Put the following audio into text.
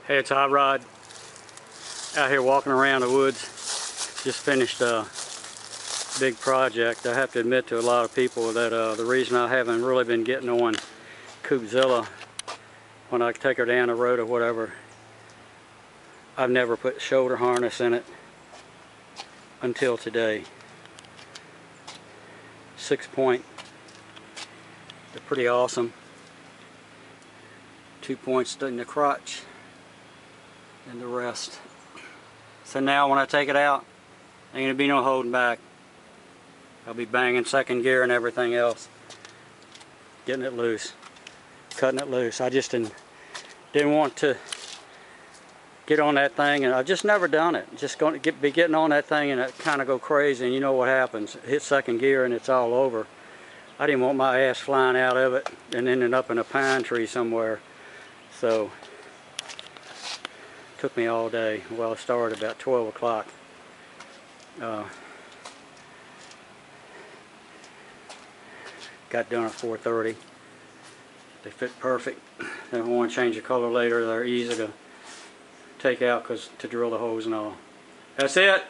Hey, it's Hot Rod. Out here walking around the woods. Just finished a big project. I have to admit to a lot of people that the reason I haven't really been getting on Coupezilla when I take her down the road or whatever, I've never put shoulder harness in it until today. 6-point. They're pretty awesome. 2 points in the crotch and the rest. So now when I take it out, ain't gonna be no holding back. I'll be banging second gear and everything else, getting it loose, cutting it loose. I just didn't want to get on that thing, and I've just never done it. Just going to be getting on that thing and it kind of go crazy, and you know what happens. Hit second gear and it's all over. I didn't want my ass flying out of it and ending up in a pine tree somewhere. So took me all day. Well, it started about 12 o'clock. Got done at 4:30. They fit perfect. If I want to change the color later, they're easy to take out to drill the holes and all. That's it.